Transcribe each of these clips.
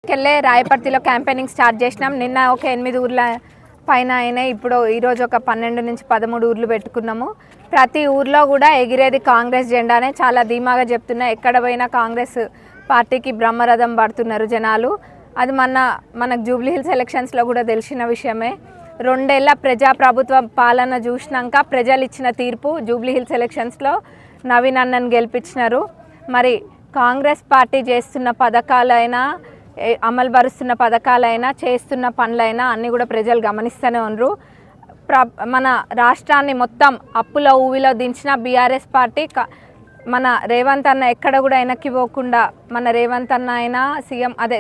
కెళ్ళే రాయపర్తిలో campaigning start చేసినాం. నిన్న ఒక 8 ఊర్ల పైన అయినాయి. ఇప్పుడు ఈరోజు ఒక 12 నుంచి 13 ఊర్లు పెట్టుకున్నాము. ప్రతి ఊర్లో కూడా ఎగిరేది కాంగ్రెస్ జెండానే. చాలా ధీమాగా చెప్తున్నా. ఎక్కడ పోయినా కాంగ్రెస్ పార్టీకి బ్రహ్మరథం పడుతున్నారు జనాలు. అది మనకు జూబ్లీ హిల్స్ ఎలక్షన్స్లో కూడా తెలిసిన విషయమే. 2 ఏళ్ల ప్రజాప్రభుత్వ పాలన చూసినాక ప్రజలు ఇచ్చిన తీర్పు జూబ్లీ హిల్స్ ఎలక్షన్స్లో నవీన్ అన్నను గెలిపించినారు. మరి కాంగ్రెస్ పార్టీ చేస్తున్న పథకాలైనా, అమలు పరుస్తున్న పథకాలైనా, చేస్తున్న పనులైనా అన్నీ కూడా ప్రజలు గమనిస్తూనే ఉన్నారు. మన రాష్ట్రాన్ని మొత్తం అప్పుల ఊవిలో దించిన బీఆర్ఎస్ పార్టీ మన రేవంత్ అన్న ఎక్కడ కూడా వెనక్కి పోకుండా, మన రేవంత్ అన్న అయినా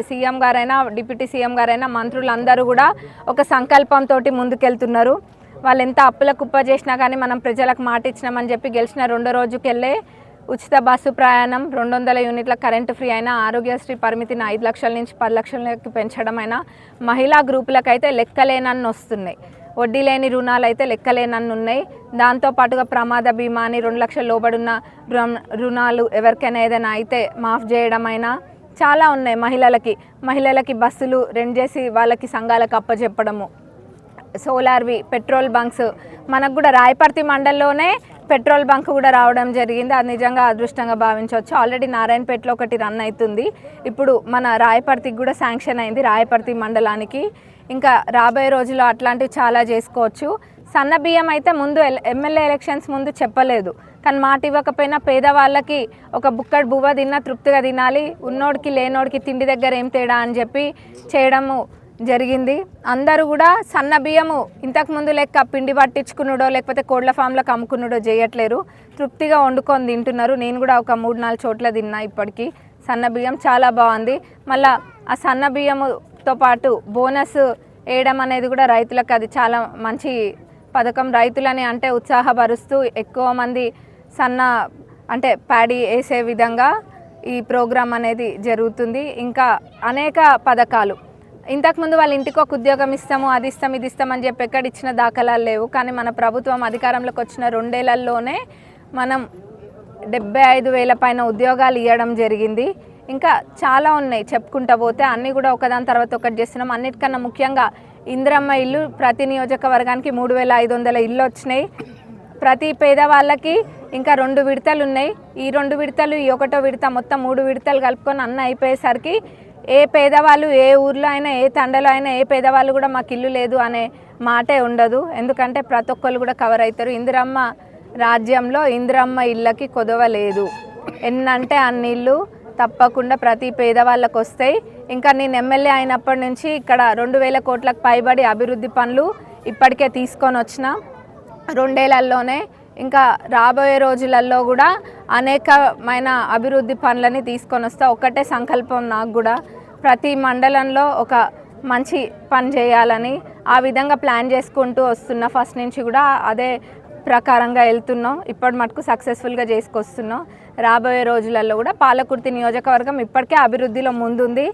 సీఎం గారైనా, డిప్యూటీ సీఎం గారైనా, మంత్రులందరూ కూడా ఒక సంకల్పంతో ముందుకెళ్తున్నారు. వాళ్ళు ఎంత అప్పుల కుప్ప చేసినా కానీ మనం ప్రజలకు మాట ఇచ్చినామని చెప్పి గెలిచిన 2వ రోజుకెళ్ళే ఉచిత బస్సు ప్రయాణం, 200 యూనిట్ల కరెంటు ఫ్రీ అయినా, ఆరోగ్యశ్రీ పరిమితిని 5 లక్షల నుంచి 10 లక్షలకి పెంచడం అయినా, మహిళా గ్రూపులకైతే లెక్కలేనన్ని వస్తున్నాయి. వడ్డీ లేని రుణాలు అయితే లెక్కలేనన్ని ఉన్నాయి. దాంతోపాటుగా ప్రమాద బీమా అని 2 లక్షల లోబడున్న రుణాలు ఎవరికైనా ఏదైనా అయితే మాఫ్ చేయడం అయినా చాలా ఉన్నాయి. మహిళలకి బస్సులు రెంట్ చేసి వాళ్ళకి సంఘాలకు అప్పచెప్పడము, సోలార్వి, పెట్రోల్ బంక్స్, మనకు కూడా రాయపర్తి మండలంలోనే పెట్రోల్ బంక్ కూడా రావడం జరిగింది. అది నిజంగా అదృష్టంగా భావించవచ్చు. ఆల్రెడీ నారాయణపేటలో ఒకటి రన్ అవుతుంది. ఇప్పుడు మన రాయపర్తికి కూడా శాంక్షన్ అయింది, రాయపర్తి మండలానికి. ఇంకా రాబోయే రోజుల్లో అట్లాంటివి చాలా చేసుకోవచ్చు. సన్న బియ్యం అయితే ముందు ఎమ్మెల్యే ఎలక్షన్స్ ముందు చెప్పలేదు, కానీ మాట ఇవ్వకపోయినా పేదవాళ్ళకి ఒక బుక్కడు బువ్వ తిన్నా తృప్తిగా తినాలి, ఉన్నోడికి లేనోడికి తిండి దగ్గర ఏం తేడా అని చెప్పి చేయడము జరిగింది. అందరూ కూడా సన్న బియ్యము ఇంతకుముందు లెక్క పిండి పట్టించుకున్నాడో లేకపోతే కోళ్ల ఫామ్లకు అమ్ముకున్నాడో చేయట్లేరు. తృప్తిగా వండుకొని తింటున్నారు. నేను కూడా ఒక 3-4 చోట్ల తిన్నా ఇప్పటికీ. సన్న బియ్యం చాలా బాగుంది. మళ్ళీ ఆ సన్న బియ్యముతో పాటు బోనస్ వేయడం అనేది కూడా రైతులకు అది చాలా మంచి పథకం. రైతులని అంటే ఉత్సాహపరుస్తూ ఎక్కువ మంది అంటే ప్యాడీ వేసే విధంగా ఈ ప్రోగ్రాం అనేది జరుగుతుంది. ఇంకా అనేక పథకాలు, ఇంతకుముందు వాళ్ళ ఇంటికి ఒక ఉద్యోగం ఇస్తాము, అది ఇస్తాం, ఇది ఇస్తామని చెప్పి ఎక్కడ ఇచ్చిన దాఖలాలు లేవు. కానీ మన ప్రభుత్వం అధికారంలోకి వచ్చిన 2 ఏళ్లలోనే మనం 75,000 పైన ఉద్యోగాలు ఇవ్వడం జరిగింది. ఇంకా చాలా ఉన్నాయి చెప్పుకుంటా పోతే, అన్నీ కూడా ఒకదాని తర్వాత ఒకటి చేస్తున్నాం. అన్నిటికన్నా ముఖ్యంగా ఇందిరమ్మ ఇల్లు ప్రతి నియోజకవర్గానికి 3,500 ఇల్లు వచ్చినాయి. ప్రతి పేదవాళ్ళకి ఇంకా 2 విడతలు ఉన్నాయి. ఈ 2 విడతలు, ఈ 1వ విడత, మొత్తం 3 విడతలు కలుపుకొని అన్న అయిపోయేసరికి ఏ పేదవాళ్ళు ఏ ఊర్లో అయినా, ఏ తండలో అయినా, ఏ పేదవాళ్ళు కూడా మాకు ఇల్లు లేదు అనే మాటే ఉండదు. ఎందుకంటే ప్రతి ఒక్కళ్ళు కూడా కవర్ అవుతారు. ఇందిరమ్మ రాజ్యంలో ఇందిరమ్మ ఇళ్ళకి కొదవ లేదు. ఎన్నంటే అన్ని ఇల్లు తప్పకుండా ప్రతి పేదవాళ్ళకు వస్తాయి. ఇంకా నేను ఎమ్మెల్యే అయినప్పటి నుంచి ఇక్కడ 2,000 కోట్లకు పైబడి అభివృద్ధి పనులు ఇప్పటికే తీసుకొని వచ్చిన 2 ఏళ్లలోనే. ఇంకా రాబోయే రోజులలో కూడా అనేకమైన అభివృద్ధి పనులని తీసుకొని వస్తా. ఒక్కటే సంకల్పం నాకు కూడా, ప్రతి మండలంలో ఒక మంచి పని చేయాలని ఆ విధంగా ప్లాన్ చేసుకుంటూ వస్తున్నా. ఫస్ట్ నుంచి కూడా అదే ప్రకారంగా వెళ్తున్నాం. ఇప్పటి మటుకు సక్సెస్ఫుల్గా చేసుకొస్తున్నాం. రాబోయే రోజులలో కూడా పాలకుర్తి నియోజకవర్గం ఇప్పటికే అభివృద్ధిలో ముందుంది.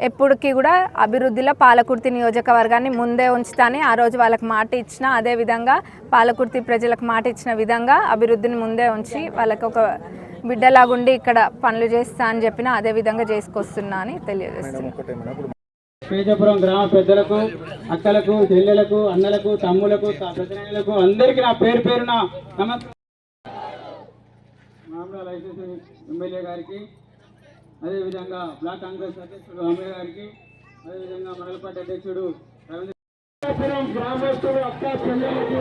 ఎప్పటికీ కూడా అభివృద్ధిలో పాలకుర్తి నియోజకవర్గాన్ని ముందే ఉంచుతాని ఆ రోజు వాళ్ళకి మాట ఇచ్చిన, అదేవిధంగా పాలకుర్తి ప్రజలకు మాట ఇచ్చిన విధంగా అభివృద్ధిని ముందే ఉంచి వాళ్ళకి ఒక బిడ్డలాగుండి ఇక్కడ పనులు చేస్తా అని చెప్పిన అదే విధంగా చేసుకొస్తున్నా అని తెలియజేస్తున్నాను. పేజపురం గ్రామ పెద్దలకు, అక్కలకు, చెల్లెలకు, అన్నలకు, తమ్ములకు, ప్రజలకు అందరికీ నా పేరున నమస్కారం. మామూలు లైసెన్స్ ఎమ్మెల్యే గారికి, అదేవిధంగా బ్లాక్ కాంగ్రెస్ అధ్యక్షుడు అమ్మయ్య గారికి, అదేవిధంగా మండలపాటి అధ్యక్షుడు గ్రామస్తులు, అక్క చెల్లెలకు